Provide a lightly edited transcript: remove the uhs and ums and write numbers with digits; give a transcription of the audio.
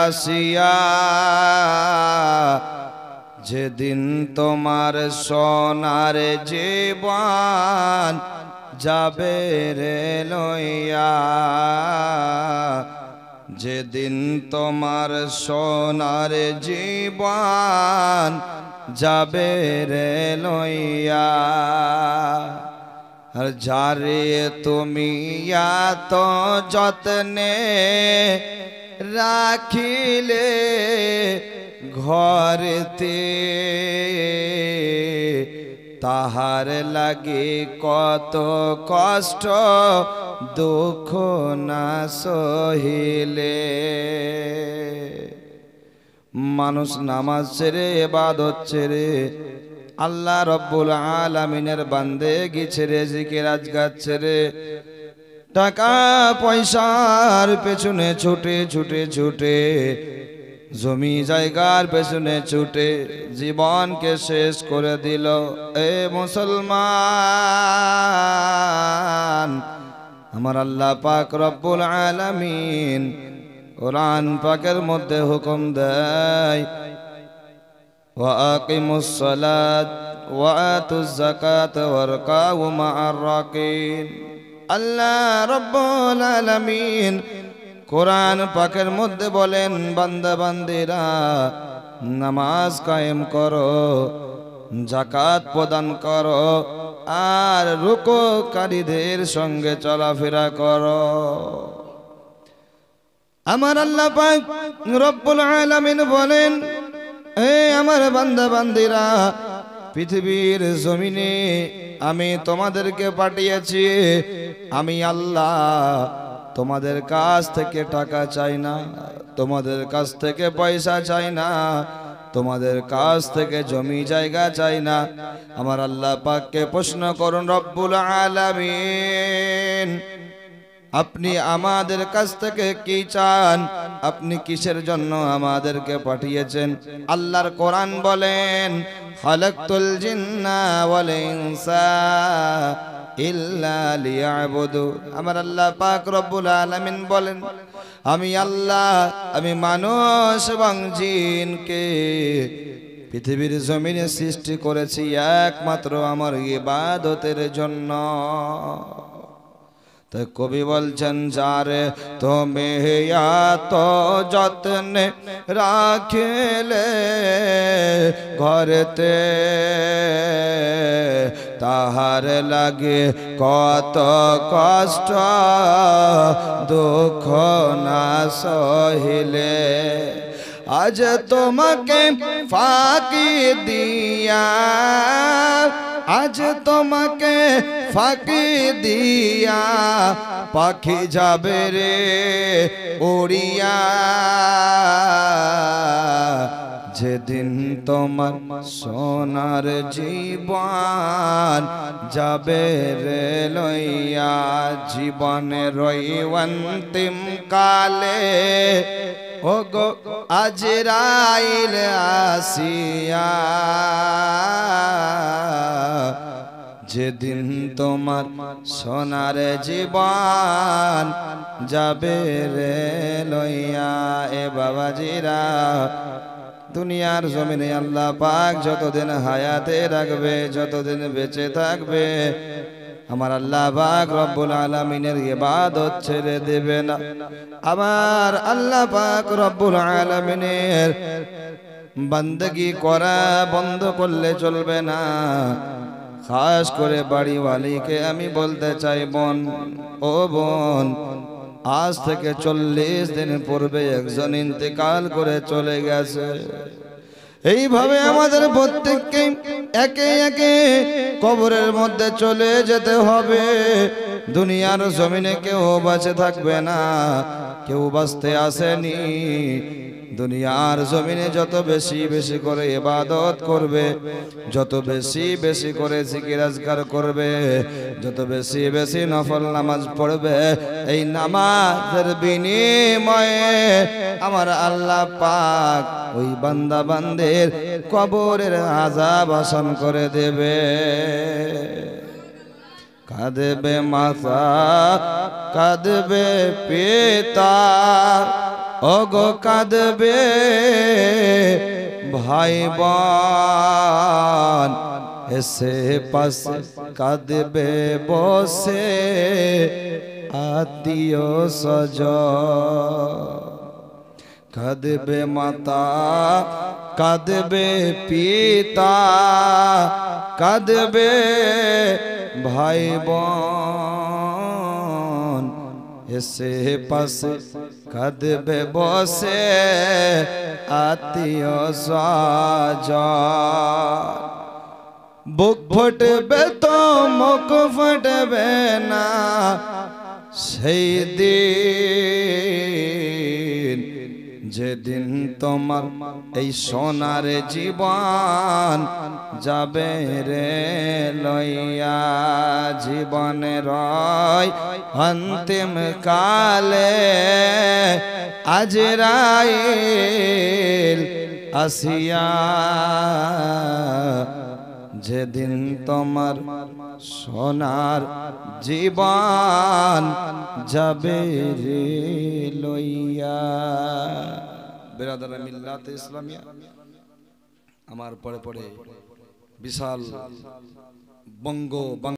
আসিয়া যেদিন তোমার সোনার জীবন যাবে রে লইয়া যেদিন তোমার সোনার জীবন যাবে রে লইয়া আর যারে তুমি এত যত্নে রাখিলে ঘরেতে তাহার লাগে কত কষ্ট দুঃখ না সহিলে মানুষ নামাজ ছেড়ে ইবাদত ছেড়ে আল্লাহ রব্বুল আলামিনের বান্দেগি ছেড়ে জিকির আজকার ছেড়ে টাকা পয়সার পেছনে ছুটে ছুটে ছুটে জমি জায়গার পেছনে ছুটে জীবনকে শেষ করে দিল। এ মুসলমান, আমার আল্লাহ পাক রব্বুল আলামিন কোরআন পাকের মধ্যে হুকুম দেয় ওয়া আকিমুস সালাত ওয়া আতুজ যাকাত ওয়ারকাউ মা'আর রাকিন। আল্লাহ রব্বুল আলামিন কোরআন পাকের মধ্যে বলেন, বান্দা বান্দিরা নামাজ কায়েম করো, যাকাত প্রদান করো, আর রুকুকারীদের সঙ্গে চলাফেরা করো। আমার আল্লাহ পাক রব্বুল আলামিন বলেন, হে আমার বান্দা বান্দিরা, পৃথিবীর জমিনে আমি তোমাদেরকে পাঠিয়েছি, আমি আল্লাহ তোমাদের কাছ থেকে টাকা চাই না, তোমাদের কাছ থেকে পয়সা চাই না, তোমাদের কাছ থেকে জমি জায়গা চাই না। আমার আল্লাহ পাককে প্রশ্ন করুন, রব্বুল আলামিন আপনি আমাদের কাছ থেকে কি চান? আপনি কিসের জন্য আমাদেরকে পাঠিয়েছেন? আল্লাহর কোরআন বলেন, খালাকতুল জিন্না ওয়াল ইনসা ইল্লা লিয়াবুদু। আমার আল্লাহ পাক রব্বুল আলামিন বলেন, আমি আল্লাহ, আমি মানুষ এবং জিনকে পৃথিবীর জমিনে সৃষ্টি করেছি একমাত্র আমার ইবাদতের জন্য। তো কবি বলছেন, যারে তুমি এত যত্নে রাখিলে ঘরেতে তাহার লাগে কত কষ্ট দুঃখ না সহিলে আজ তোমাকে ফাঁকি দিয়া, আজ তোমাকে ফাঁকি দিয়া পাখি যাবে রে উড়িয়া যেদিন তোমার সোনার জীবন যাবে রে লইয়া জীবনের অন্তিম কালে ওগো আজরাইল আসিয়া যেদিন তোমার সোনার জীবন যাবে রে লইয়া। এ বাবাজিরা, দুনিয়ার জমিনে আল্লাহ পাক যতদিন হায়াতে রাখবে, যতদিন বেঁচে থাকবে, আমার আল্লাহ পাক রব্বুল আলামিনের ইবাদত ছেড়ে দেবে না। আমার আল্লাহ পাক রব্বুল আলামিনের বান্দেগি করা বন্ধ করলে চলবে না। খাস করে বাড়িওয়ালিকে আমি বলতে চাই, বোন ও বোন, আজ থেকে 40 দিন পূর্বে একজন ইন্তেকাল করে চলে গেছে। এইভাবে আমাদের প্রত্যেককে একে একে কবরের মধ্যে চলে যেতে হবে। দুনিয়ার জমিনে কেউ বেঁচে থাকবে না, কেউ বাঁচতে আসেনি। দুনিয়ার জমিনে যত বেশি বেশি করে ইবাদত করবে, যত বেশি বেশি করে জিকির আজকার করবে, যত বেশি বেশি নফল নামাজ পড়বে, এই নামাজের বিনিময়ে আমার আল্লাহ পাক ওই বান্দা বান্দের কবরের আযাব আসান করে দেবে। কাঁদবে মাতা, কাঁদবে পিতা, ওগো কাঁদবে ভাই বোন এসে পাশে কাঁদবে বসে আত্মীয় স্বজন কাঁদবে মাতা কাঁদবে পিতা কাঁদবে ভাই বোন এসে পাশে কাঁদবে বসে আত্মীয় স্বজন বুক ফুটবে তো মুখ ফুটবে না সেই দিন যেদিন তোমার এই সোনার জীবন যাবে রে লইয়া জীবনের অন্তিম কালে আজরাইল আসিয়া যেদিন তোমার সোনার জীবন যাবে রে লইয়া বিরাদর মিল্লাত ইসলামিয়া আমার পরে পরে বিশাল বঙ্গ